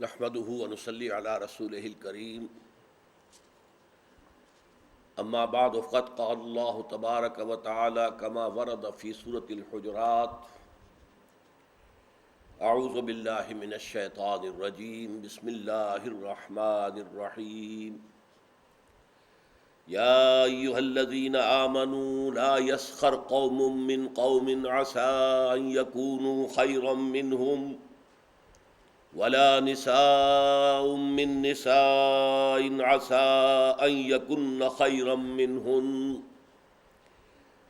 نحمده ونصلي على رسوله الكريم اما بعد فقد قال الله تبارك وتعالى كما ورد في سورة الحجرات اعوذ بالله من الشيطان الرجيم بسم الله الرحمن الرحيم يا أيها الذين آمنوا لا يسخر قوم من قوم عسى أن يكونوا خيرا منهم ولا نساء من نساء عسى أن يكن خيرا منهن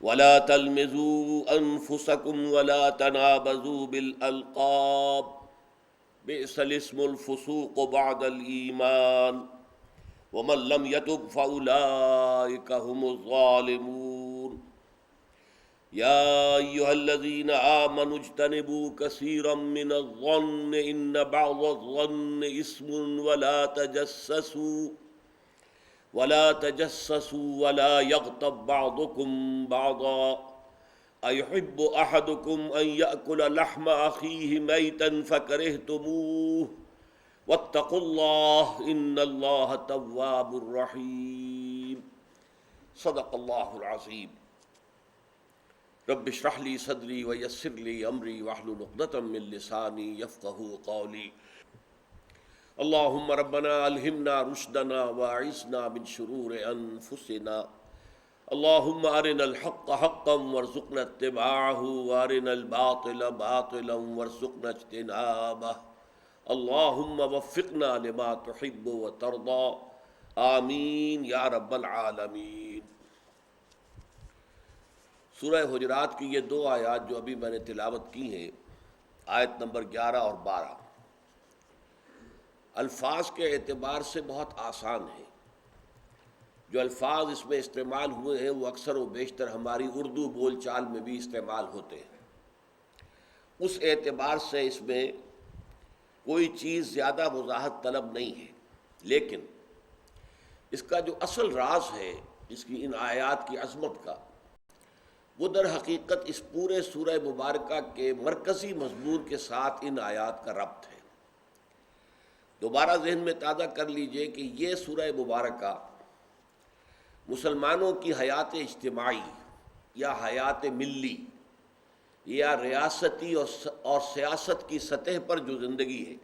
ولا تلمزوا أنفسكم ولا تنابزوا بالألقاب بئس الاسم الفسوق بعد الإيمان ومن لم يتب فأولئك هم الظالمون يا أيها الذين آمنوا اجتنبوا كثيرا من الظن إن بعض الظن إثم ولا تجسسوا ولا يغتب بعضكم بعضا أيحب أحدكم أن يأكل لحم أخيه ميتا فكرهتموه واتقوا الله إن الله تواب رحيم صدق الله العظيم رب اشرح لي صدري ويسر لي امري واحلل عقدة من لساني يفقهوا قولي اللهم ربنا الهمنا رشدنا واعصمنا من شرور انفسنا اللهم ارنا الحق حقا وارزقنا اتباعه وارنا الباطل باطلا وارزقنا اجتنابه اللهم وفقنا لما تحب وترضى آمین یا رب العالمین۔ سورہ حجرات کی یہ دو آیات جو ابھی میں نے تلاوت کی ہیں، آیت نمبر 11 اور 12، الفاظ کے اعتبار سے بہت آسان ہیں۔ جو الفاظ اس میں استعمال ہوئے ہیں وہ اکثر و بیشتر ہماری اردو بول چال میں بھی استعمال ہوتے ہیں، اس اعتبار سے اس میں کوئی چیز زیادہ وضاحت طلب نہیں ہے، لیکن اس کا جو اصل راز ہے اس کی ان آیات کی عظمت کا، وہ در حقیقت اس پورے سورہ مبارکہ کے مرکزی مضمون کے ساتھ ان آیات کا ربط ہے۔ دوبارہ ذہن میں تازہ کر لیجئے کہ یہ سورہ مبارکہ مسلمانوں کی حیات اجتماعی یا حیات ملی یا ریاستی اور سیاست کی سطح پر جو زندگی ہے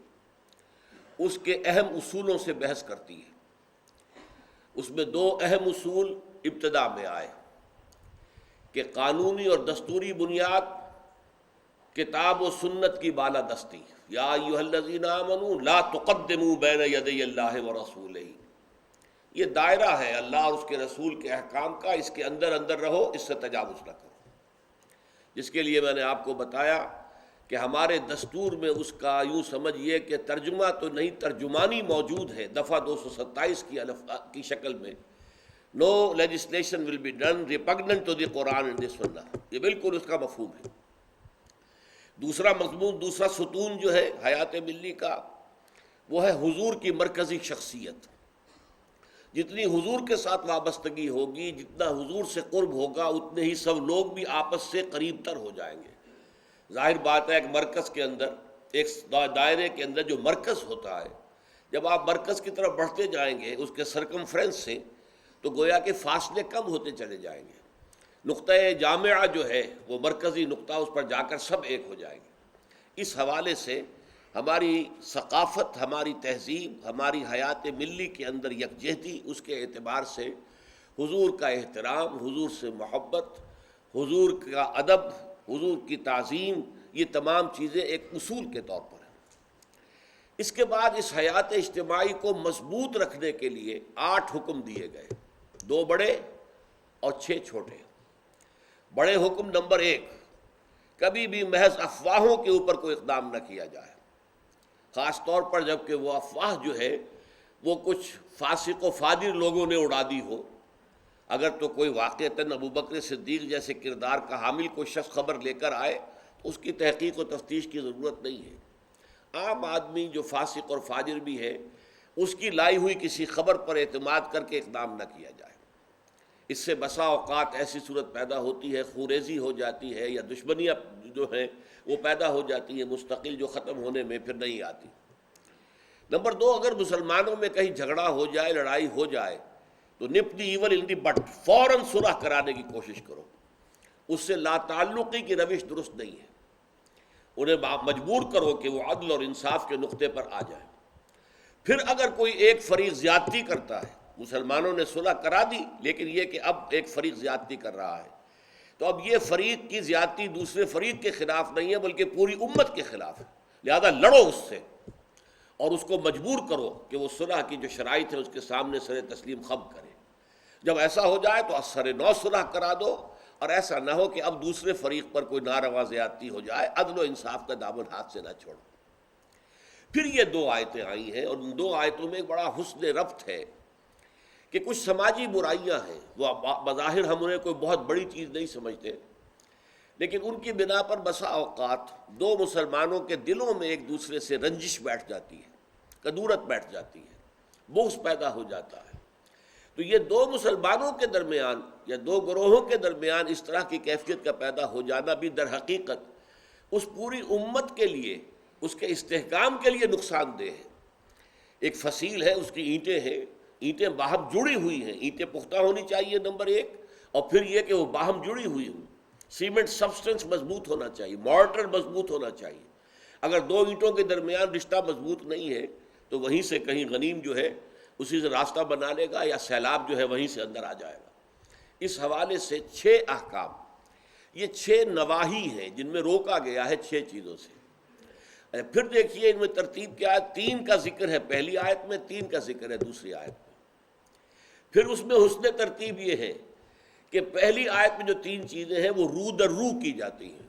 اس کے اہم اصولوں سے بحث کرتی ہے۔ اس میں دو اہم اصول ابتدا میں آئے کہ قانونی اور دستوری بنیاد کتاب و سنت کی بالادستی، یا ایھا الذین آمنوا لا تقدموا بین یدی اللہ ورسولہ، یہ دائرہ ہے اللہ اور اس کے رسول کے احکام کا، اس کے اندر اندر رہو، اس سے تجاوز نہ کرو، جس کے لیے میں نے آپ کو بتایا کہ ہمارے دستور میں اس کا یوں سمجھیے کہ ترجمہ تو نہیں، ترجمانی موجود ہے دفعہ 227 کی شکل میں، no legislation will be done repugnant to the Quran and the Sunnah, یہ بالکل اس کا مفہوم ہے۔ دوسرا مضمون، دوسرا ستون جو ہے حیات ملی کا، وہ ہے حضور کی مرکزی شخصیت۔ جتنی حضور کے ساتھ وابستگی ہوگی، جتنا حضور سے قرب ہوگا، اتنے ہی سب لوگ بھی آپس سے قریب تر ہو جائیں گے۔ ظاہر بات ہے ایک مرکز کے اندر، ایک دائرے کے اندر جو مرکز ہوتا ہے، جب آپ مرکز کی طرف بڑھتے جائیں گے اس کے سرکمفرنس سے، تو گویا کہ فاصلے کم ہوتے چلے جائیں گے۔ نقطہ جامعہ جو ہے وہ مرکزی نقطہ، اس پر جا کر سب ایک ہو جائیں گے۔ اس حوالے سے ہماری ثقافت، ہماری تہذیب، ہماری حیات ملی کے اندر یکجہتی، اس کے اعتبار سے حضور کا احترام، حضور سے محبت، حضور کا ادب، حضور کی تعظیم، یہ تمام چیزیں ایک اصول کے طور پر ہیں۔ اس کے بعد اس حیات اجتماعی کو مضبوط رکھنے کے لیے 8 حکم دیے گئے، 2 بڑے اور 6 چھوٹے۔ بڑے حکم نمبر 1، کبھی بھی محض افواہوں کے اوپر کوئی اقدام نہ کیا جائے، خاص طور پر جب کہ وہ افواہ جو ہے وہ کچھ فاسق و فاجر لوگوں نے اڑا دی ہو۔ اگر تو کوئی واقعتاً ابوبکر صدیق جیسے کردار کا حامل کوئی شخص خبر لے کر آئے تو اس کی تحقیق و تفتیش کی ضرورت نہیں ہے۔ عام آدمی جو فاسق اور فاجر بھی ہے، اس کی لائی ہوئی کسی خبر پر اعتماد کر کے اقدام نہ کیا جائے۔ اس سے بسا اوقات ایسی صورت پیدا ہوتی ہے، خوریزی ہو جاتی ہے، یا دشمنیاں جو ہیں وہ پیدا ہو جاتی ہیں مستقل، جو ختم ہونے میں پھر نہیں آتی۔ نمبر دو، اگر مسلمانوں میں کہیں جھگڑا ہو جائے، لڑائی ہو جائے، تو نپ دی ایول ان دی بٹ، فوراً صلح کرانے کی کوشش کرو. اس سے لا تعلقی کی روش درست نہیں ہے. انہیں مجبور کرو کہ وہ عدل اور انصاف کے نقطے پر آ جائے. پھر اگر کوئی ایک فریق زیادتی کرتا ہے، مسلمانوں نے صلح کرا دی لیکن یہ کہ اب ایک فریق زیادتی کر رہا ہے، تو اب یہ فریق کی زیادتی دوسرے فریق کے خلاف نہیں ہے بلکہ پوری امت کے خلاف ہے. لہذا لڑو اس سے اور اس کو مجبور کرو کہ وہ صلح کی جو شرائط ہے اس کے سامنے سر تسلیم خم کرے. جب ایسا ہو جائے تو سر نو صلح کرا دو، اور ایسا نہ ہو کہ اب دوسرے فریق پر کوئی ناروا زیادتی ہو جائے. عدل و انصاف کا دامن ہاتھ سے نہ چھوڑو. پھر یہ دو آیتیں آئی ہیں، اور ان دو آیتوں میں ایک بڑا حسن ربط ہے کہ کچھ سماجی برائیاں ہیں، وہ بظاہر ہم انہیں کوئی بہت بڑی چیز نہیں سمجھتے، لیکن ان کی بنا پر بسا اوقات دو مسلمانوں کے دلوں میں ایک دوسرے سے رنجش بیٹھ جاتی ہے، کدورت بیٹھ جاتی ہے، بغض پیدا ہو جاتا ہے. تو یہ دو مسلمانوں کے درمیان یا دو گروہوں کے درمیان اس طرح کی کیفیت کا پیدا ہو جانا بھی در حقیقت اس پوری امت کے لیے، اس کے استحکام کے لیے نقصان دہ ہے. ایک فصیل ہے، اس کی اینٹیں ہیں، اینٹیں باہم جڑی ہوئی ہیں. اینٹیں پختہ ہونی چاہیے نمبر ایک، اور پھر یہ کہ وہ باہم جڑی ہوئی ہوں. سیمنٹ سبسٹنس مضبوط ہونا چاہیے، مارٹر مضبوط ہونا چاہیے. اگر دو اینٹوں کے درمیان رشتہ مضبوط نہیں ہے تو وہیں سے کہیں غنیم جو ہے اسی سے راستہ بنا لے گا، یا سیلاب جو ہے وہیں سے اندر آ جائے گا. اس حوالے سے 6 احکام، یہ 6 نواہی ہیں جن میں روکا گیا ہے 6 چیزوں سے. پھر دیکھیے ان میں ترتیب کیا ہے. 3 کا ذکر ہے پہلی آیت میں، 3 کا ذکر ہے دوسری آیت میں. پھر اس میں حسن ترتیب یہ ہے کہ پہلی آیت میں جو 3 چیزیں ہیں وہ رو در رو کی جاتی ہیں،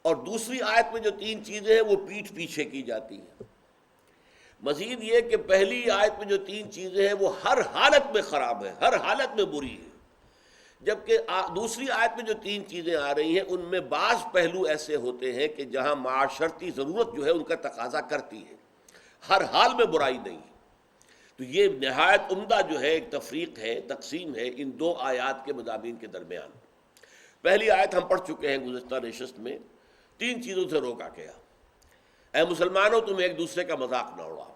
اور دوسری آیت میں جو 3 چیزیں ہیں وہ پیٹھ پیچھے کی جاتی ہیں. مزید یہ کہ پہلی آیت میں جو 3 چیزیں ہیں وہ ہر حالت میں خراب ہے، ہر حالت میں بری ہے، جبکہ دوسری آیت میں جو 3 چیزیں آ رہی ہیں ان میں بعض پہلو ایسے ہوتے ہیں کہ جہاں معاشرتی ضرورت جو ہے ان کا تقاضا کرتی ہے، ہر حال میں برائی نہیں. تو یہ نہایت عمدہ جو ہے ایک تفریق ہے، تقسیم ہے ان 2 آیات کے مضامین کے درمیان. پہلی آیت ہم پڑھ چکے ہیں گزشتہ نشست میں. 3 چیزوں سے روکا گیا. اے مسلمانوں، تم ایک دوسرے کا مذاق نہ اڑاؤ.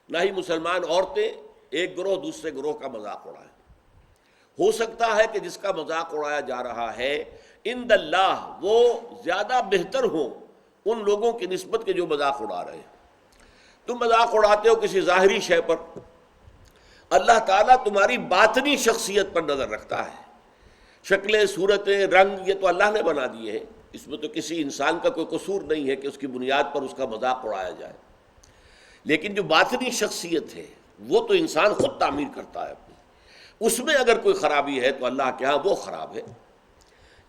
نہ ہی مسلمان عورتیں ایک گروہ دوسرے گروہ کا مذاق اڑائیں. ہو سکتا ہے کہ جس کا مذاق اڑایا جا رہا ہے عند اللہ وہ زیادہ بہتر ہوں ان لوگوں کی نسبت کے جو مذاق اڑا رہے ہیں. تم مذاق اڑاتے ہو کسی ظاہری شے پر، اللہ تعالیٰ تمہاری باطنی شخصیت پر نظر رکھتا ہے. شکلیں، صورتیں، رنگ یہ تو اللہ نے بنا دیے ہیں، اس میں تو کسی انسان کا کوئی قصور نہیں ہے کہ اس کی بنیاد پر اس کا مذاق اڑایا جائے. لیکن جو باطنی شخصیت ہے وہ تو انسان خود تعمیر کرتا ہے اپنی. اس میں اگر کوئی خرابی ہے تو اللہ کے ہاں وہ خراب ہے.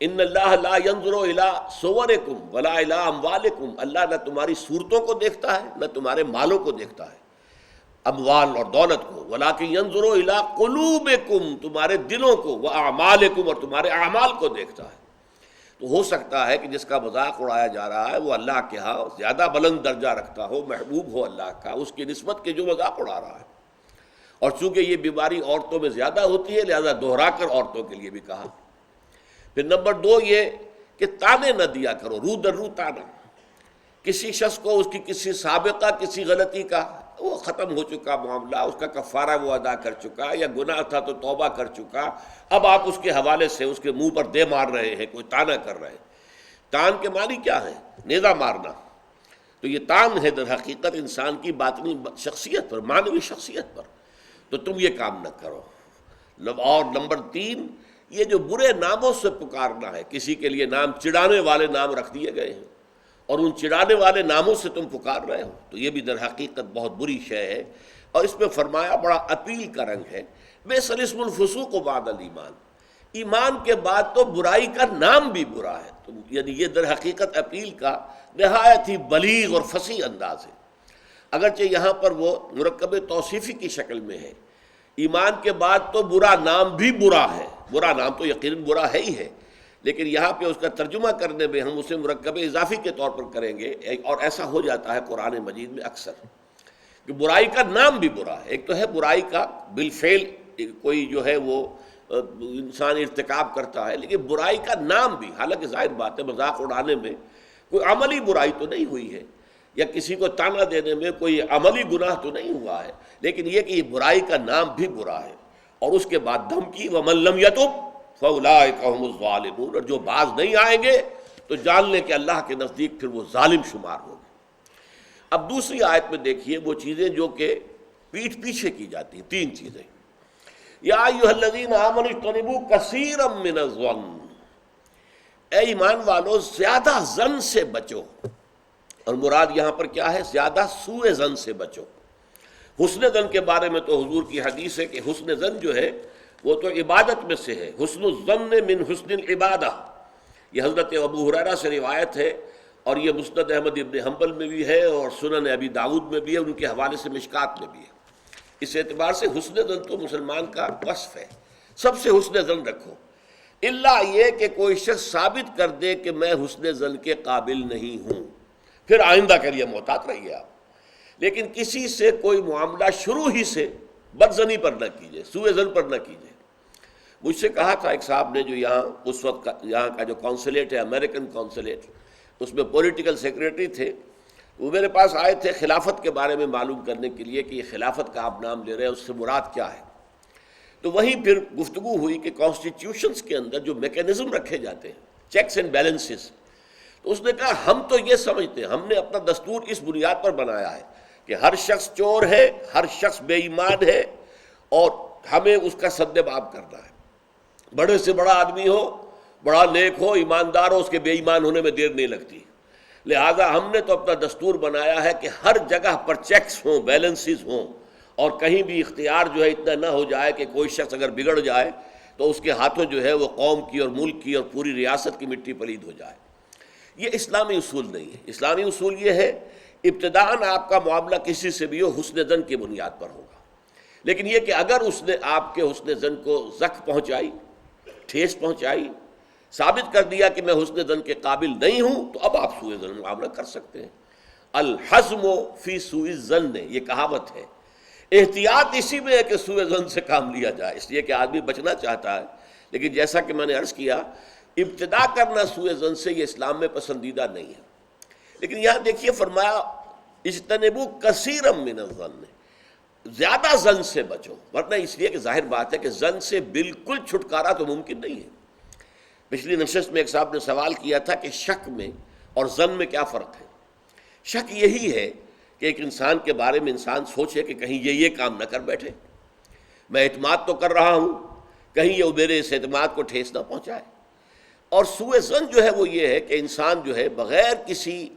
ان اللہ لا ينظر الى صورکم ولا الى اموالکم، اللہ نہ تمہاری صورتوں کو دیکھتا ہے نہ تمہارے مالوں کو دیکھتا ہے، اموال اور دولت کو، ولکن ينظر الى قلوبکم، تمہارے دلوں کو، واعمالکم، اور تمہارے اعمال کو دیکھتا ہے. تو ہو سکتا ہے کہ جس کا مذاق اڑایا جا رہا ہے وہ اللہ کے ہاں زیادہ بلند درجہ رکھتا ہو، محبوب ہو اللہ کا، اس کی نسبت کے جو مذاق اڑا رہا ہے. اور چونکہ یہ بیماری عورتوں میں زیادہ ہوتی ہے لہذا دوہرا کر عورتوں کے لیے بھی کہا. پھر نمبر 2 یہ کہ تانے نہ دیا کرو، رو در رو تانا. کسی شخص کو اس کی کسی سابقہ کسی غلطی کا وہ ختم ہو چکا معاملہ، اس کا کفارہ وہ ادا کر چکا، یا گناہ تھا تو توبہ کر چکا، اب آپ اس کے حوالے سے اس کے منہ پر دے مار رہے ہیں، کوئی تانا کر رہے ہیں. تان کے معنی کیا ہے؟ نیزہ مارنا. تو یہ تان ہے در حقیقت انسان کی باطنی شخصیت پر، معنوی شخصیت پر. تو تم یہ کام نہ کرو. اور نمبر 3 یہ جو برے ناموں سے پکارنا ہے، کسی کے لیے نام چڑانے والے نام رکھ دیے گئے ہیں اور ان چڑانے والے ناموں سے تم پکار رہے ہو، تو یہ بھی در حقیقت بہت بری شے ہے. اور اس میں فرمایا بڑا اپیل کا رنگ ہے، بئس الاسم الفسوق بعد الایمان، ایمان کے بعد تو برائی کا نام بھی برا ہے. تو یعنی یہ در حقیقت اپیل کا نہایت ہی بلیغ اور فصیح انداز ہے. اگرچہ یہاں پر وہ مرکب توصیفی کی شکل میں ہے، ایمان کے بعد تو برا نام بھی برا ہے، برا نام تو یقیناً برا ہے ہی ہے، لیکن یہاں پہ اس کا ترجمہ کرنے میں ہم اسے مرکب اضافی کے طور پر کریں گے. اور ایسا ہو جاتا ہے قرآن مجید میں اکثر کہ برائی کا نام بھی برا ہے. ایک تو ہے برائی کا بالفعل کوئی جو ہے وہ انسان ارتکاب کرتا ہے، لیکن برائی کا نام بھی، حالانکہ ظاہر بات ہے مذاق اڑانے میں کوئی عملی برائی تو نہیں ہوئی ہے، یا کسی کو تانا دینے میں کوئی عملی گناہ تو نہیں ہوا ہے، لیکن یہ کہ یہ برائی کا نام بھی برا ہے، اور اس کے بعد دھمکی وَمَن لَّمْ يَتُبْ فَأُولَٰئِكَ هُمُ الظَّالِمُونَ، اور جو باز نہیں آئیں گے تو جان لیں کہ اللہ کے نزدیک پھر وہ ظالم شمار ہوں گے۔ اب دوسری آیت میں دیکھیے وہ چیزیں جو کہ پیٹھ پیچھے کی جاتی ہیں، تین چیزیں۔ یا ایھا الذین آمنوا اجتنبوا کثیرا من الظن، اے ایمان والو زیادہ ظن سے بچو، اور مراد یہاں پر کیا ہے؟ زیادہ سوء ظن سے بچو۔ حسن ظن کے بارے میں تو حضور کی حدیث ہے کہ حسن ظن جو ہے وہ تو عبادت میں سے ہے، حسن الظن من حسن العبادہ، یہ حضرت ابو ہریرہ سے روایت ہے، اور یہ مسند احمد ابن حنبل میں بھی ہے اور سنن ابی داؤد میں بھی ہے، ان کے حوالے سے مشکات میں بھی ہے۔ اس اعتبار سے حسن ظن تو مسلمان کا وصف ہے، سب سے حسن ظن رکھو، الا یہ کہ کوئی شخص ثابت کر دے کہ میں حسن ظن کے قابل نہیں ہوں، پھر آئندہ کے لیے محتاط رہیے آپ۔ لیکن کسی سے کوئی معاملہ شروع ہی سے بدظنی پر نہ کیجیے، سوء ظن پر نہ کیجیے۔ مجھ سے کہا تھا ایک صاحب نے جو یہاں اس وقت یہاں کا جو کونسلیٹ ہے، امریکن کونسلیٹ، اس میں پولیٹیکل سیکریٹری تھے، وہ میرے پاس آئے تھے خلافت کے بارے میں معلوم کرنے کے لیے کہ یہ خلافت کا آپ نام لے رہے ہیں، اس سے مراد کیا ہے۔ تو وہیں پھر گفتگو ہوئی کہ کانسٹیٹیوشنز کے اندر جو میکینزم رکھے جاتے ہیں، چیکس اینڈ بیلنسز، تو اس نے کہا ہم تو یہ سمجھتے ہیں، ہم نے اپنا دستور اس بنیاد پر بنایا ہے کہ ہر شخص چور ہے، ہر شخص بے ایمان ہے، اور ہمیں اس کا سد باب کرنا ہے۔ بڑے سے بڑا آدمی ہو، بڑا نیک ہو، ایماندار ہو، اس کے بے ایمان ہونے میں دیر نہیں لگتی۔ لہذا ہم نے تو اپنا دستور بنایا ہے کہ ہر جگہ پر چیکس ہوں، بیلنسز ہوں، اور کہیں بھی اختیار جو ہے اتنا نہ ہو جائے کہ کوئی شخص اگر بگڑ جائے تو اس کے ہاتھوں جو ہے وہ قوم کی اور ملک کی اور پوری ریاست کی مٹی پلید ہو جائے۔ یہ اسلامی اصول نہیں ہے۔ اسلامی اصول یہ ہے ابتداءً آپ کا معاملہ کسی سے بھی ہو حسن ظن کی بنیاد پر ہوگا، لیکن یہ کہ اگر اس نے آپ کے حسن ظن کو زخم پہنچائی، ٹھیس پہنچائی، ثابت کر دیا کہ میں حسن ظن کے قابل نہیں ہوں، تو اب آپ سوء ظن معاملہ کر سکتے ہیں۔ الحزم فی سوء الظن، یہ کہاوت ہے۔ احتیاط اسی میں ہے کہ سوء ظن سے کام لیا جائے، اس لیے کہ آدمی بچنا چاہتا ہے، لیکن جیسا کہ میں نے عرض کیا ابتدا کرنا سوء ظن سے یہ اسلام میں پسندیدہ نہیں ہے۔ لیکن یہاں دیکھیے فرمایا اجتنبوا کثیرا من الظن، زیادہ ظن سے بچو، ورنہ اس لیے کہ ظاہر بات ہے کہ ظن سے بالکل چھٹکارا تو ممکن نہیں ہے۔ پچھلی نشست میں ایک صاحب نے سوال کیا تھا کہ شک میں اور ظن میں کیا فرق ہے؟ شک یہی ہے کہ ایک انسان کے بارے میں انسان سوچے کہ کہیں یہ کام نہ کر بیٹھے، میں اعتماد تو کر رہا ہوں، کہیں یہ میرے اس اعتماد کو ٹھیس نہ پہنچائے۔ اور سوء ظن جو ہے وہ یہ ہے کہ انسان جو ہے بغیر کسی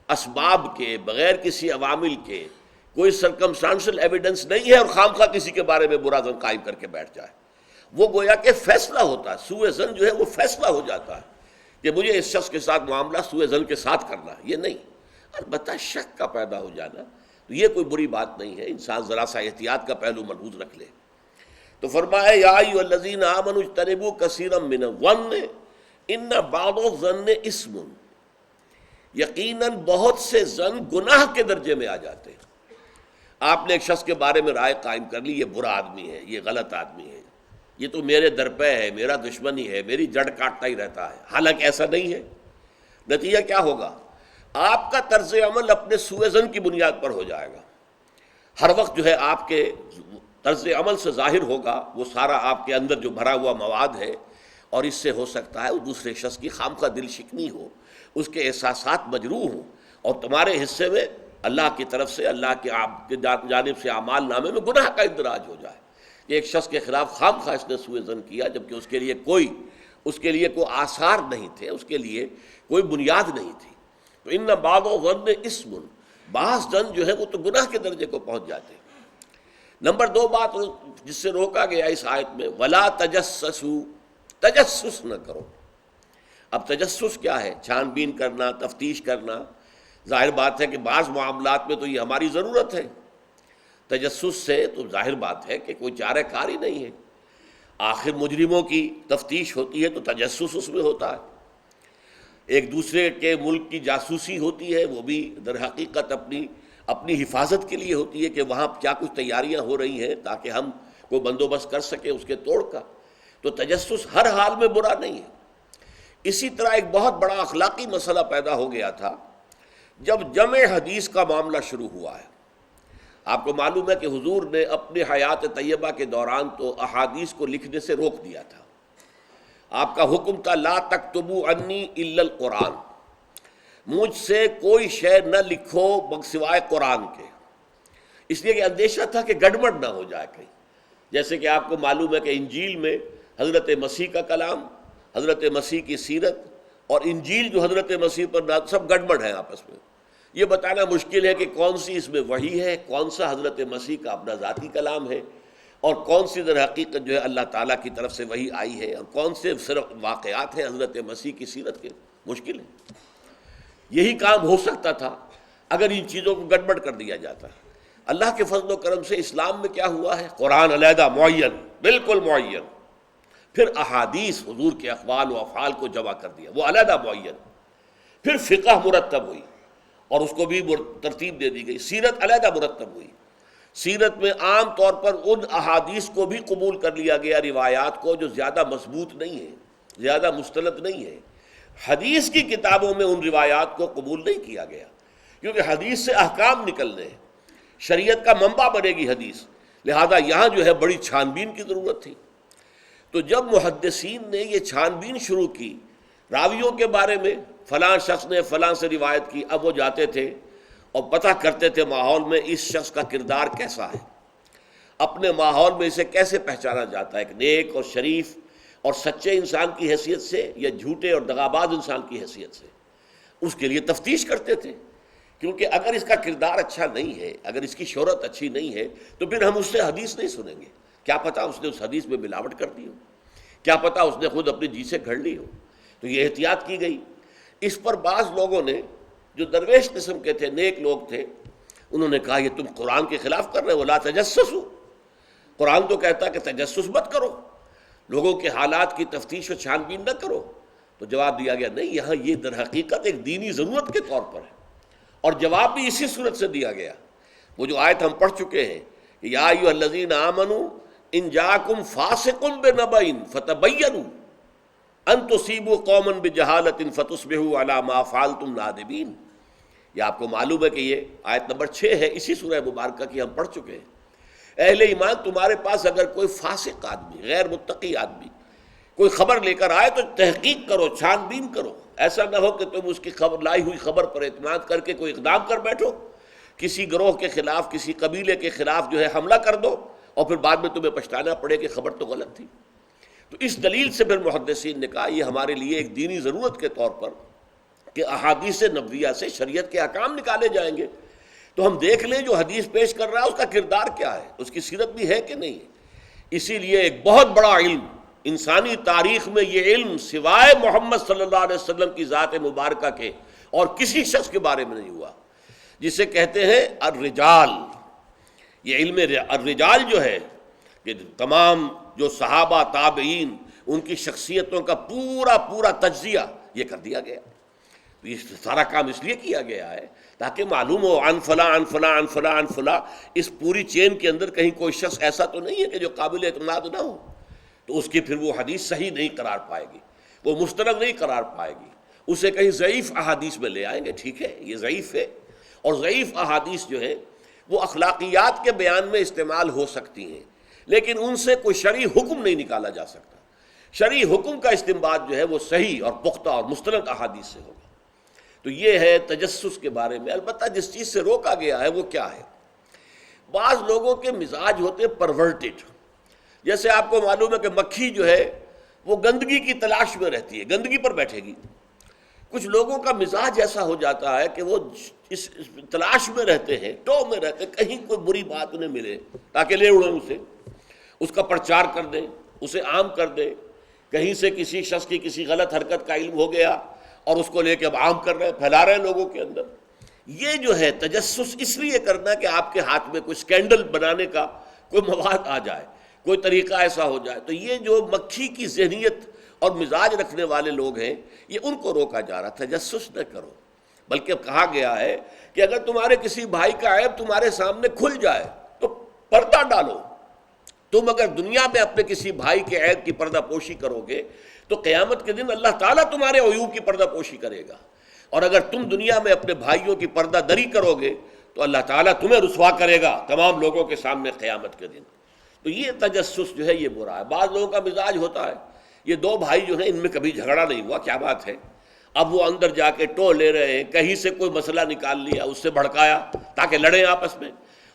اسباب کے، بغیر کسی عوامل کے، کوئی سرکمسٹانشل ایویڈنس نہیں ہے اور خام خواہ کسی کے بارے میں برا ظن قائم کر کے بیٹھ جائے۔ وہ گویا کہ فیصلہ ہوتا ہے، سوء ظن جو ہے وہ فیصلہ ہو جاتا ہے کہ مجھے اس شخص کے ساتھ معاملہ سوء ظن کے ساتھ کرنا ہے، یہ نہیں۔ البتہ شک کا پیدا ہو جانا تو یہ کوئی بری بات نہیں ہے، انسان ذرا سا احتیاط کا پہلو ملحوظ رکھ لے۔ تو فرمایا یا ایھا الذین آمنوا اجتنبوا کثیرا من الظن ان بعض الظن اثم، یقیناً بہت سے ظن گناہ کے درجے میں آ جاتے ہیں۔ آپ نے ایک شخص کے بارے میں رائے قائم کر لی، یہ برا آدمی ہے، یہ غلط آدمی ہے، یہ تو میرے درپے ہے، میرا دشمنی ہے، میری جڑ کاٹتا ہی رہتا ہے، حالانکہ ایسا نہیں ہے۔ نتیجہ کیا ہوگا؟ آپ کا طرز عمل اپنے سوء ظن کی بنیاد پر ہو جائے گا۔ ہر وقت جو ہے آپ کے طرز عمل سے ظاہر ہوگا وہ سارا آپ کے اندر جو بھرا ہوا مواد ہے، اور اس سے ہو سکتا ہے وہ دوسرے شخص کی خامخواہ دل شکنی ہو، اس کے احساسات مجروح ہوں، اور تمہارے حصے میں اللہ کی طرف سے، اللہ کی جانب سے اعمال نامے میں گناہ کا اندراج ہو جائے کہ ایک شخص کے خلاف خامخواہ اس نے سوء ظن کیا، جبکہ اس کے لیے کوئی آثار نہیں تھے، اس کے لیے کوئی بنیاد نہیں تھی۔ تو ان بعض الظن اثم، بعض ظن جو ہے وہ تو گناہ کے درجے کو پہنچ جاتے ہیں۔ نمبر 2 بات جس سے روکا گیا اس آیت میں، ولا تجسسوا، تجسس نہ کرو۔ اب تجسس کیا ہے؟ چھان بین کرنا، تفتیش کرنا۔ ظاہر بات ہے کہ بعض معاملات میں تو یہ ہماری ضرورت ہے، تجسس سے تو ظاہر بات ہے کہ کوئی چارہ کار ہی نہیں ہے۔ آخر مجرموں کی تفتیش ہوتی ہے تو تجسس اس میں ہوتا ہے، ایک دوسرے کے ملک کی جاسوسی ہوتی ہے، وہ بھی در حقیقت اپنی حفاظت کے لیے ہوتی ہے کہ وہاں کیا کچھ تیاریاں ہو رہی ہیں تاکہ ہم کو بندوبست کر سکیں اس کے توڑ کا۔ تو تجسس ہر حال میں برا نہیں ہے۔ اسی طرح ایک بہت بڑا اخلاقی مسئلہ پیدا ہو گیا تھا جب جمع حدیث کا معاملہ شروع ہوا ہے، آپ کو معلوم ہے کہ حضور نے اپنے حیات طیبہ کے دوران تو احادیث کو لکھنے سے روک دیا تھا۔ آپ کا حکم تھا لا تکتبوا عنی الا القرآن، مجھ سے کوئی شے نہ لکھو سوائے قرآن کے، اس لیے کہ اندیشہ تھا کہ گڑبڑ نہ ہو جائے کہیں۔ جیسے کہ آپ کو معلوم ہے کہ انجیل میں حضرت مسیح کا کلام، حضرت مسیح کی سیرت اور انجیل جو حضرت مسیح پر نازل سب گڑبڑ ہیں آپس میں۔ یہ بتانا مشکل ہے کہ کون سی اس میں وحی ہے، کون سا حضرت مسیح کا اپنا ذاتی کلام ہے، اور کون سی در حقیقت جو ہے اللہ تعالیٰ کی طرف سے وحی آئی ہے، اور کون سے صرف واقعات ہیں حضرت مسیح کی سیرت کے۔ مشکل ہے۔ یہی کام ہو سکتا تھا اگر ان چیزوں کو گڑبڑ کر دیا جاتا۔ اللہ کے فضل و کرم سے اسلام میں کیا ہوا ہے، قرآن علیحدہ معین، بالکل معین، پھر احادیث حضور کے اقوال و افعال کو جمع کر دیا، وہ علیحدہ معین، پھر فقہ مرتب ہوئی اور اس کو بھی ترتیب دے دی گئی، سیرت علیحدہ مرتب ہوئی۔ سیرت میں عام طور پر ان احادیث کو بھی قبول کر لیا گیا، روایات کو جو زیادہ مضبوط نہیں ہے، زیادہ مستند نہیں ہے۔ حدیث کی کتابوں میں ان روایات کو قبول نہیں کیا گیا، کیونکہ حدیث سے احکام نکلنے ہیں، شریعت کا منبع بنے گی حدیث، لہذا یہاں جو ہے بڑی چھان بین کی ضرورت تھی۔ تو جب محدثین نے یہ چھان بین شروع کی راویوں کے بارے میں، فلاں شخص نے فلاں سے روایت کی، اب وہ جاتے تھے اور پتہ کرتے تھے ماحول میں اس شخص کا کردار کیسا ہے، اپنے ماحول میں اسے کیسے پہچانا جاتا ہے، ایک نیک اور شریف اور سچے انسان کی حیثیت سے یا جھوٹے اور دغاباز انسان کی حیثیت سے، اس کے لیے تفتیش کرتے تھے۔ کیونکہ اگر اس کا کردار اچھا نہیں ہے، اگر اس کی شہرت اچھی نہیں ہے، تو پھر ہم اس سے حدیث نہیں سنیں گے۔ کیا پتہ اس نے اس حدیث میں ملاوٹ کر دی ہو، کیا پتہ اس نے خود اپنی جی سے گھڑ لی ہو۔ تو یہ احتیاط کی گئی۔ اس پر بعض لوگوں نے جو درویش قسم کے تھے، نیک لوگ تھے، انہوں نے کہا یہ تم قرآن کے خلاف کر رہے ہو، لا تجسسوا، قرآن تو کہتا ہے کہ تجسس مت کرو، لوگوں کے حالات کی تفتیش و چھان بین نہ کرو۔ تو جواب دیا گیا نہیں، یہاں یہ در حقیقت ایک دینی ضرورت کے طور پر ہے، اور جواب بھی اسی صورت سے دیا گیا۔ وہ جو آیت ہم پڑھ چکے ہیں کہ یا ایھا الذین آمنوا ان جاءکم فاسق بنبأ فتبینوا ان تصیبوا قوما بجہالۃ فتصبحوا علی ما فعلتم نادمین۔ یہ آپ کو معلوم ہے کہ یہ آیت نمبر 6 ہے، اسی سورہ مبارکہ کی ہم پڑھ چکے ہیں۔ اہل ایمان، تمہارے پاس اگر کوئی فاسق آدمی، غیر متقی آدمی کوئی خبر لے کر آئے تو تحقیق کرو، چھان بین کرو۔ ایسا نہ ہو کہ تم اس کی خبر لائی ہوئی خبر پر اعتماد کر کے کوئی اقدام کر بیٹھو، کسی گروہ کے خلاف، کسی قبیلے کے خلاف جو ہے حملہ کر دو، اور پھر بعد میں تمہیں پچھتانا پڑے کہ خبر تو غلط تھی۔ تو اس دلیل سے پھر محدثین نے کہا یہ ہمارے لیے ایک دینی ضرورت کے طور پر کہ احادیث نبویہ سے شریعت کے احکام نکالے جائیں گے، تو ہم دیکھ لیں جو حدیث پیش کر رہا ہے اس کا کردار کیا ہے، اس کی سیرت بھی ہے کہ نہیں۔ اسی لیے ایک بہت بڑا علم انسانی تاریخ میں، یہ علم سوائے محمد صلی اللہ علیہ وسلم کی ذات مبارکہ کے اور کسی شخص کے بارے میں نہیں ہوا، جسے کہتے ہیں الرجال۔ یہ علم الرجال جو ہے کہ تمام جو صحابہ تابعین ان کی شخصیتوں کا پورا تجزیہ یہ کر دیا گیا۔ یہ سارا کام اس لیے کیا گیا ہے تاکہ معلوم ہو عن فلاں عن فلاں عن فلاں عن فلاں، اس پوری چین کے اندر کہیں کوئی شخص ایسا تو نہیں ہے کہ جو قابل اعتماد نہ ہو، تو اس کی پھر وہ حدیث صحیح نہیں قرار پائے گی، وہ مستند نہیں قرار پائے گی، اسے کہیں ضعیف احادیث میں لے آئیں گے۔ ٹھیک ہے، یہ ضعیف ہے، اور ضعیف احادیث جو ہے وہ اخلاقیات کے بیان میں استعمال ہو سکتی ہیں، لیکن ان سے کوئی شرعی حکم نہیں نکالا جا سکتا۔ شرعی حکم کا استنباط جو ہے وہ صحیح اور پختہ اور مستند احادیث سے ہوگا۔ تو یہ ہے تجسس کے بارے میں۔ البتہ جس چیز سے روکا گیا ہے وہ کیا ہے، بعض لوگوں کے مزاج ہوتے پرورٹڈ، جیسے آپ کو معلوم ہے کہ مکھی جو ہے وہ گندگی کی تلاش میں رہتی ہے، گندگی پر بیٹھے گی۔ کچھ لوگوں کا مزاج ایسا ہو جاتا ہے کہ وہ اس تلاش میں رہتے ہیں، ٹو میں رہتے ہیں، کہیں کوئی بری بات انہیں ملے تاکہ لے اڑیں اسے، اس کا پرچار کر دیں، اسے عام کر دیں۔ کہیں سے کسی شخص کی کسی غلط حرکت کا علم ہو گیا اور اس کو لے کے اب عام کر رہے ہیں، پھیلا رہے ہیں لوگوں کے اندر۔ یہ جو ہے تجسس اس لیے کرنا کہ آپ کے ہاتھ میں کوئی سکینڈل بنانے کا کوئی مواد آ جائے، کوئی طریقہ ایسا ہو جائے۔ تو یہ جو مکھی کی ذہنیت اور مزاج رکھنے والے لوگ ہیں، یہ ان کو روکا جا رہا، تجسس نہ کرو۔ بلکہ کہا گیا ہے کہ اگر تمہارے کسی بھائی کا عیب تمہارے سامنے کھل جائے تو پردہ ڈالو۔ تم اگر دنیا میں اپنے کسی بھائی کے عیب کی پردہ پوشی کرو گے تو قیامت کے دن اللہ تعالیٰ تمہارے عیوب کی پردہ پوشی کرے گا۔ اور اگر تم دنیا میں اپنے بھائیوں کی پردہ دری کرو گے تو اللہ تعالیٰ تمہیں رسوا کرے گا تمام لوگوں کے سامنے قیامت کے دن۔ تو یہ تجسس جو ہے یہ برا ہے۔ بعض لوگوں کا مزاج ہوتا ہے، یہ دو بھائی جو ہیں ان میں کبھی جھگڑا نہیں ہوا، کیا بات ہے، اب وہ اندر جا کے ٹو لے رہے ہیں، کہیں سے کوئی مسئلہ نکال لیا، اس سے بھڑکایا تاکہ لڑیں آپس میں،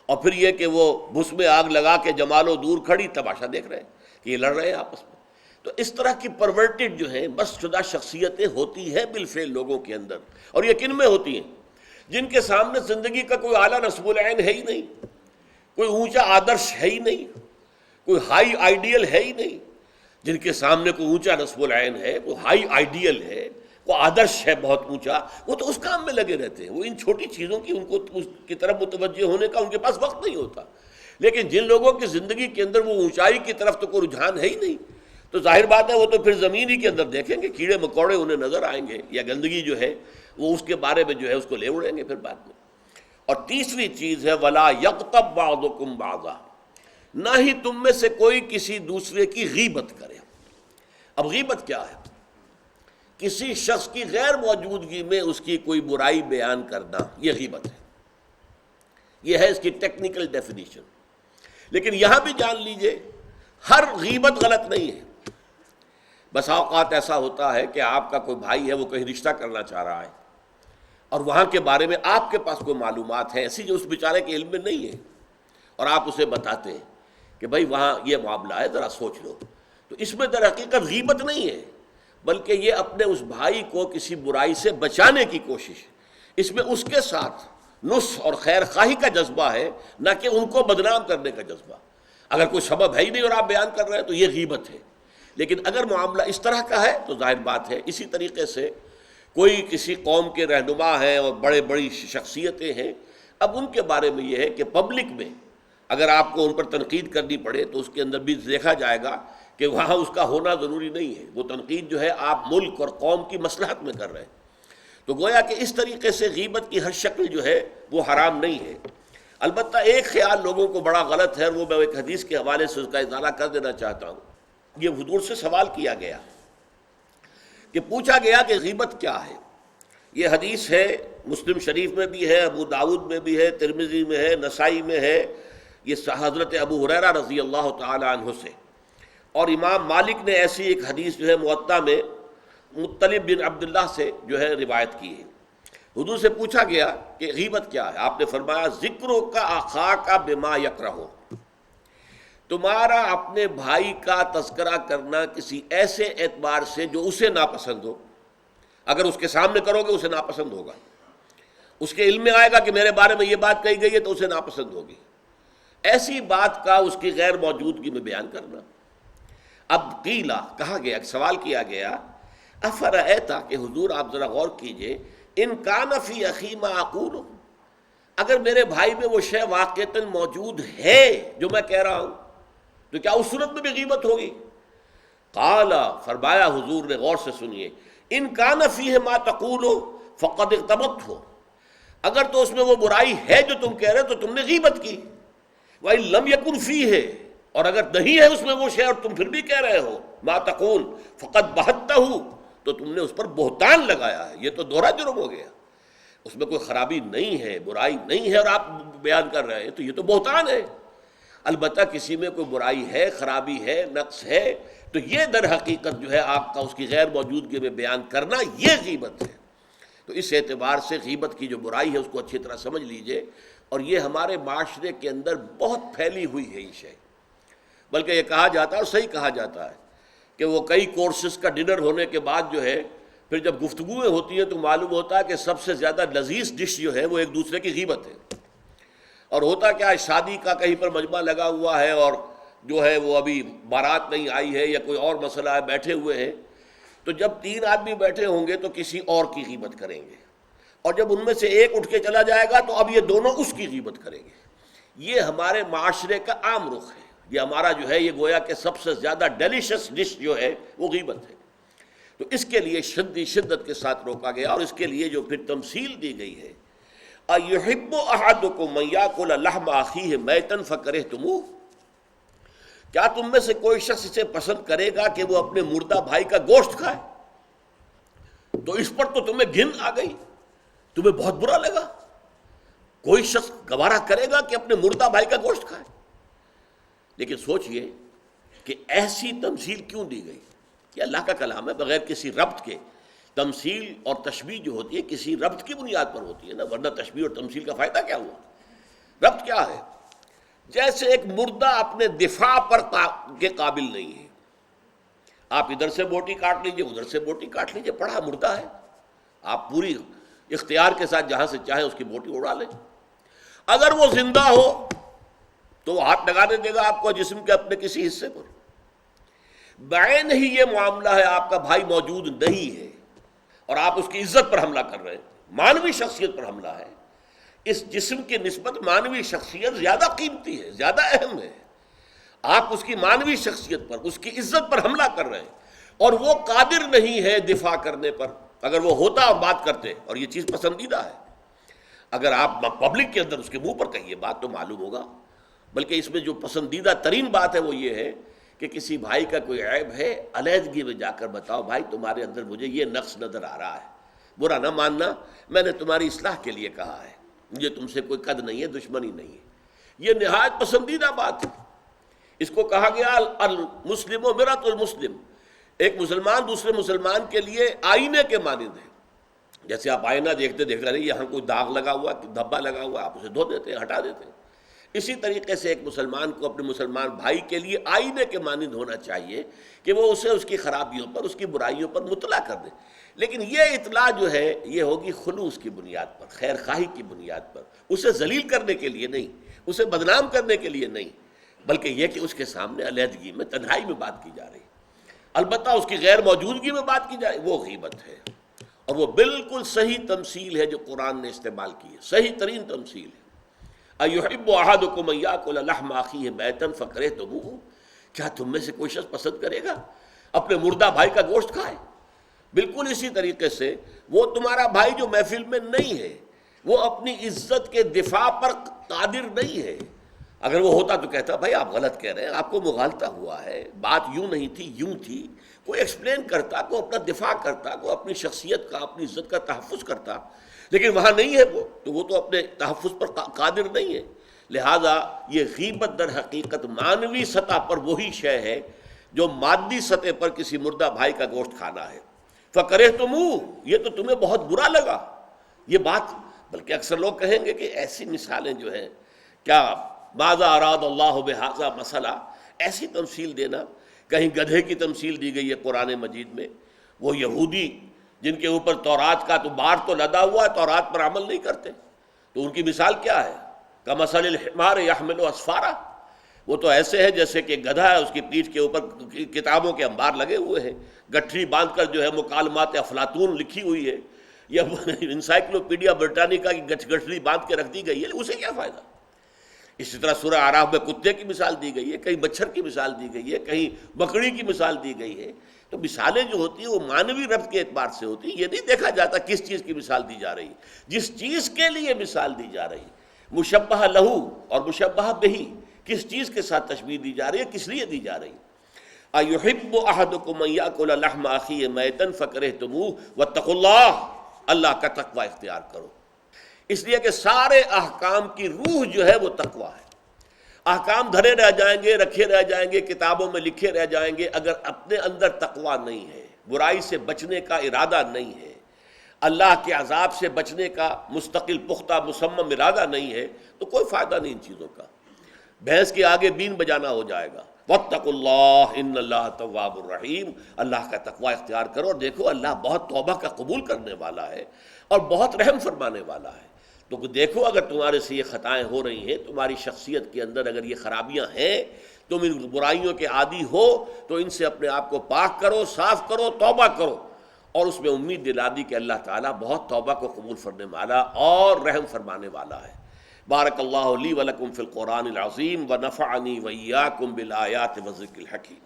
اور پھر یہ کہ وہ بھس میں آگ لگا کے جمال و دور کھڑی تماشا دیکھ رہے ہیں کہ یہ لڑ رہے ہیں آپس میں۔ تو اس طرح کی پرورٹڈ جو ہیں بس شدہ شخصیتیں ہوتی ہیں بالفعل لوگوں کے اندر، اور یہ کن میں ہوتی ہیں؟ جن کے سامنے زندگی کا کوئی اعلیٰ نصب العین ہے ہی نہیں، کوئی اونچا آدرش ہے ہی نہیں، کوئی ہائی آئیڈیل ہے ہی نہیں۔ جن کے سامنے کوئی اونچا نصب العین ہے، کوئی ہائی آئیڈیل ہے، کوئی آدرش ہے بہت اونچا، وہ تو اس کام میں لگے رہتے ہیں، وہ ان چھوٹی چیزوں کی ان کو اس کی طرف متوجہ ہونے کا ان کے پاس وقت نہیں ہوتا۔ لیکن جن لوگوں کی زندگی کے اندر وہ اونچائی کی طرف تو کوئی رجحان ہے ہی نہیں، تو ظاہر بات ہے وہ تو پھر زمین ہی کے اندر دیکھیں گے، کیڑے مکوڑے انہیں نظر آئیں گے، یا گندگی جو ہے وہ اس کے بارے میں جو ہے اس کو لے اڑیں گے پھر بعد میں۔ اور تیسری چیز ہے وَلَا يَغْتَبْ بَعْضُكُمْ بَعْضًا، نہ ہی تم میں سے کوئی کسی دوسرے کی غیبت کرے۔ اب غیبت کیا ہے؟ کسی شخص کی غیر موجودگی میں اس کی کوئی برائی بیان کرنا، یہ غیبت ہے، یہ ہے اس کی ٹیکنیکل ڈیفینیشن۔ لیکن یہاں بھی جان لیجئے ہر غیبت غلط نہیں ہے۔ بس اوقات ایسا ہوتا ہے کہ آپ کا کوئی بھائی ہے، وہ کہیں رشتہ کرنا چاہ رہا ہے، اور وہاں کے بارے میں آپ کے پاس کوئی معلومات ہے ایسی جو اس بیچارے کے علم میں نہیں ہے، اور آپ اسے بتاتے ہیں کہ بھائی وہاں یہ معاملہ ہے، ذرا سوچ لو۔ تو اس میں در حقیقت غیبت نہیں ہے، بلکہ یہ اپنے اس بھائی کو کسی برائی سے بچانے کی کوشش ہے۔ اس میں اس کے ساتھ نصح اور خیر خواہی کا جذبہ ہے، نہ کہ ان کو بدنام کرنے کا جذبہ۔ اگر کوئی سبب ہے ہی نہیں اور آپ بیان کر رہے ہیں تو یہ غیبت ہے۔ لیکن اگر معاملہ اس طرح کا ہے تو ظاہر بات ہے اسی طریقے سے کوئی کسی قوم کے رہنما ہیں اور بڑی شخصیتیں ہیں، اب ان کے بارے میں یہ ہے کہ پبلک میں اگر آپ کو ان پر تنقید کرنی پڑے تو اس کے اندر بھی دیکھا جائے گا کہ وہاں اس کا ہونا ضروری نہیں ہے، وہ تنقید جو ہے آپ ملک اور قوم کی مصلحت میں کر رہے ہیں۔ تو گویا کہ اس طریقے سے غیبت کی ہر شکل جو ہے وہ حرام نہیں ہے۔ البتہ ایک خیال لوگوں کو بڑا غلط ہے، اور وہ میں ایک حدیث کے حوالے سے اس کا اضافہ کر دینا چاہتا ہوں۔ یہ حضور سے سوال کیا گیا کہ پوچھا گیا کہ غیبت کیا ہے۔ یہ حدیث ہے، مسلم شریف میں بھی ہے، ابو داؤد میں بھی ہے، ترمذی میں ہے، نسائی میں ہے، یہ حضرت ابو ہریرہ رضی اللہ تعالی عنہ سے۔ اور امام مالک نے ایسی ایک حدیث جو ہے موطا میں مطلب بن عبداللہ سے جو ہے روایت کی ہے۔ حضور سے پوچھا گیا کہ غیبت کیا ہے، آپ نے فرمایا ذکرو کا اخاک بما یکرہ، تمہارا اپنے بھائی کا تذکرہ کرنا کسی ایسے اعتبار سے جو اسے ناپسند ہو۔ اگر اس کے سامنے کرو گے اسے ناپسند ہوگا، اس کے علم میں آئے گا کہ میرے بارے میں یہ بات کہی گئی ہے تو اسے ناپسند ہوگی۔ ایسی بات کا اس کی غیر موجودگی میں بیان کرنا۔ اب قیلا کہا گیا، سوال کیا گیا، افرأیتا کہ حضور آپ ذرا غور کیجئے، ان کان فی اخی ما اقول، اگر میرے بھائی میں وہ شے واقعتاً موجود ہے جو میں کہہ رہا ہوں تو کیا اس صورت میں بھی غیبت ہوگی؟ قال، فرمایا حضور نے، غور سے سنیے، ان کان فیہ ما تقول فقد اغتبت ہو، اگر تو اس میں وہ برائی ہے جو تم کہہ رہے تو تم نے غیبت کی، وَإِن لَمْ يَكُنْ فِيهِ، اور اگر نہیں ہے اس میں وہ شے اور تم پھر بھی کہہ رہے ہو ما تقول فقد بہتہ، تو تم نے اس پر بہتان لگایا ہے، یہ تو دوہرا جرم ہو گیا۔ اس میں کوئی خرابی نہیں ہے، برائی نہیں ہے اور آپ بیان کر رہے ہیں تو یہ تو بہتان ہے۔ البتہ کسی میں کوئی برائی ہے، خرابی ہے، نقص ہے تو یہ در حقیقت جو ہے آپ کا اس کی غیر موجودگی میں بیان کرنا یہ غیبت ہے۔ تو اس اعتبار سے غیبت کی جو برائی ہے اس کو اچھی طرح سمجھ لیجئے، اور یہ ہمارے معاشرے کے اندر بہت پھیلی ہوئی ہے یہ شے۔ بلکہ یہ کہا جاتا ہے اور صحیح کہا جاتا ہے کہ وہ کئی کورسز کا ڈنر ہونے کے بعد جو ہے پھر جب گفتگویں ہوتی ہیں تو معلوم ہوتا ہے کہ سب سے زیادہ لذیذ ڈش جو ہے وہ ایک دوسرے کی غیبت ہے۔ اور ہوتا کیا ہے، شادی کا کہیں پر مجمع لگا ہوا ہے اور جو ہے وہ ابھی بارات نہیں آئی ہے یا کوئی اور مسئلہ ہے، بیٹھے ہوئے ہیں، تو جب 3 آدمی بیٹھے ہوں گے تو کسی اور کی غیبت کریں گے، اور جب ان میں سے ایک اٹھ کے چلا جائے گا تو اب یہ دونوں اس کی غیبت کریں گے۔ یہ ہمارے معاشرے کا عام رخ ہے، یہ ہمارا جو ہے یہ گویا کہ سب سے زیادہ ڈیلیشس ڈش جو ہے وہ غیبت ہے۔ تو اس کے لیے شدت کے ساتھ روکا گیا، اور اس کے لیے جو پھر تمثیل دی گئی ہے، اَيُحِبُّ أَحَدُكُم مَّن يَأْكُلَ لَحْمَ أَخِيهِ مَيْتًا فَكَرِهْتُمُوهُ، کیا تم میں سے کوئی شخص اسے پسند کرے گا کہ وہ اپنے مردہ بھائی کا گوشت کھائے؟ تو اس پر تو تمہیں گھن آ گئی، تمہیں بہت برا لگا۔ کوئی شخص گوارا کرے گا کہ اپنے مردہ بھائی کا گوشت کھائے؟ لیکن سوچئے کہ ایسی تمثیل کیوں دی گئی؟ یہ اللہ کا کلام ہے، بغیر کسی ربط کے تمثیل اور تشبیہ جو ہوتی ہے کسی ربط کی بنیاد پر ہوتی ہے نا، ورنہ تشبیہ اور تمثیل کا فائدہ کیا ہوا؟ ربط کیا ہے؟ جیسے ایک مردہ اپنے دفاع پر کے قابل نہیں ہے، آپ ادھر سے بوٹی کاٹ لیجئے، ادھر سے بوٹی کاٹ لیجئے، پڑا مردہ ہے، آپ پوری اختیار کے ساتھ جہاں سے چاہیں اس کی بوٹی اڑا لیں۔ اگر وہ زندہ ہو تو وہ ہاتھ لگانے دے گا آپ کو جسم کے اپنے کسی حصے پر۔ بعین ہی یہ معاملہ ہے، آپ کا بھائی موجود نہیں ہے اور آپ اس کی عزت پر حملہ کر رہے ہیں، مانوی شخصیت پر حملہ ہے۔ اس جسم کی نسبت مانوی شخصیت زیادہ قیمتی ہے، زیادہ اہم ہے۔ آپ اس کی مانوی شخصیت پر، اس کی عزت پر حملہ کر رہے ہیں اور وہ قادر نہیں ہے دفاع کرنے پر۔ اگر وہ ہوتا اور بات کرتے، اور یہ چیز پسندیدہ ہے، اگر آپ پبلک کے اندر اس کے منہ پر کہیے بات تو معلوم ہوگا، بلکہ اس میں جو پسندیدہ ترین بات ہے وہ یہ ہے کہ کسی بھائی کا کوئی عیب ہے، علیحدگی میں جا کر بتاؤ، بھائی تمہارے اندر مجھے یہ نقص نظر آ رہا ہے، برا نہ ماننا، میں نے تمہاری اصلاح کے لیے کہا ہے، مجھے تم سے کوئی قد نہیں ہے، دشمنی نہیں ہے۔ یہ نہایت پسندیدہ بات ہے۔ اس کو کہا گیا المسلم مرآۃ المسلم، ایک مسلمان دوسرے مسلمان کے لیے آئینے کے مانند ہے۔ جیسے آپ آئینہ دیکھتے دیکھتے رہے یہاں کوئی داغ لگا ہوا، دھبا لگا ہوا، آپ اسے دھو دیتے ہیں، ہٹا دیتے ہیں۔ اسی طریقے سے ایک مسلمان کو اپنے مسلمان بھائی کے لیے آئینے کے مانند ہونا چاہیے کہ وہ اسے اس کی خرابیوں پر، اس کی برائیوں پر مطلع کر دے۔ لیکن یہ اطلاع جو ہے یہ ہوگی خلوص کی بنیاد پر، خیر خواہی کی بنیاد پر، اسے ذلیل کرنے کے لیے نہیں، اسے بدنام کرنے کے لیے نہیں، بلکہ یہ کہ اس کے سامنے علیحدگی میں، تنہائی میں بات کی جا رہی ہے۔ البتہ اس کی غیر موجودگی میں بات کی جائے وہ غیبت ہے، اور وہ بالکل صحیح تمثیل ہے جو قرآن نے استعمال کی ہے، صحیح ترین تمثیل ہے۔ اَيُحِبُّ أَحَدُكُمْ أَن يَأْكُلَ لَحْمَ أَخِيهِ مَيْتًا فَكَرِهْتُمُوهُ، کیا تم میں سے کوئی شخص پسند کرے گا اپنے مردہ بھائی کا گوشت کھائے؟ بالکل اسی طریقے سے وہ تمہارا بھائی جو محفل میں نہیں ہے، وہ اپنی عزت کے دفاع پر قادر نہیں ہے۔ اگر وہ ہوتا تو کہتا بھائی آپ غلط کہہ رہے ہیں، آپ کو مغالطہ ہوا ہے، بات یوں نہیں تھی، یوں تھی، کوئی ایکسپلین کرتا، کوئی اپنا دفاع کرتا، کوئی اپنی شخصیت کا، اپنی عزت کا تحفظ کرتا، لیکن وہاں نہیں ہے وہ تو اپنے تحفظ پر قادر نہیں ہے۔ لہذا یہ غیبت در حقیقت مانوی سطح پر وہی شے ہے جو مادی سطح پر کسی مردہ بھائی کا گوشت کھانا ہے۔ فَكَرِهْتُمُوهُ، یہ تو تمہیں بہت برا لگا یہ بات۔ بلکہ اکثر لوگ کہیں گے کہ ایسی مثالیں جو ہیں، کیا ماذا اراد اللہ بہذا مسئلہ، ایسی تمثیل دینا، کہیں گدھے کی تمثیل دی گئی ہے قرآن مجید میں، وہ یہودی جن کے اوپر تورات کا تو بار تو لدا ہوا ہے، تورات پر عمل نہیں کرتے، تو ان کی مثال کیا ہے؟ کمثل الحمار یحمل اسفارا، وہ تو ایسے ہے جیسے کہ گدھا ہے، اس کی پیٹھ کے اوپر کتابوں کے انبار لگے ہوئے ہیں، گٹھری باندھ کر جو ہے مکالمات افلاطون لکھی ہوئی ہے، یا انسائکلوپیڈیا برٹانیکا کی گٹھری باندھ کے رکھ دی گئی ہے، اسے کیا فائدہ؟ اسی طرح سورہ اعراف میں کتے کی مثال دی گئی ہے، کہیں مچھر کی مثال دی گئی ہے، کہیں بکری کی مثال دی گئی ہے۔ تو مثالیں جو ہوتی ہیں وہ مانوی ربط کے اعتبار سے ہوتی ہیں، یہ نہیں دیکھا جاتا کس چیز کی مثال دی جا رہی ہے، جس چیز کے لیے مثال دی جا رہی، مشبہ لہو اور مشبہ بہی، کس چیز کے ساتھ تشبیہ دی جا رہی ہے، کس لیے دی جا رہی ہے۔ اَيُحِبُّ أَحَدُكُمْ أَن يَأْكُلَ لَحْمَ أَخِيهِ مَيْتًا فَكَرِهْتُمُوهُ وَاتَّقُوا اللَّهَ، اللہ کا تقوی اختیار کرو۔ اس لیے کہ سارے احکام کی روح جو ہے وہ تقوی ہے۔ احکام دھرے رہ جائیں گے، رکھے رہ جائیں گے، کتابوں میں لکھے رہ جائیں گے، اگر اپنے اندر تقوی نہیں ہے، برائی سے بچنے کا ارادہ نہیں ہے، اللہ کے عذاب سے بچنے کا مستقل پختہ مصمم ارادہ نہیں ہے، تو کوئی فائدہ نہیں ان چیزوں کا، بھینس کے آگے بین بجانا ہو جائے گا۔ واتقوا اللہ ان اللہ تواب الرحیم، اللہ کا تقوی اختیار کرو، اور دیکھو اللہ بہت توبہ کا قبول کرنے والا ہے اور بہت رحم فرمانے والا ہے۔ تو دیکھو اگر تمہارے سے یہ خطائیں ہو رہی ہیں، تمہاری شخصیت کے اندر اگر یہ خرابیاں ہیں، تم ان برائیوں کے عادی ہو، تو ان سے اپنے آپ کو پاک کرو، صاف کرو، توبہ کرو، اور اس میں امید دلا دی کہ اللہ تعالیٰ بہت توبہ کو قبول فرمانے والا اور رحم فرمانے والا ہے۔ بارک اللہ لی ولکم فی القرآن العظیم ونفعنی وإیاکم بالآیات والذکر الحکیم۔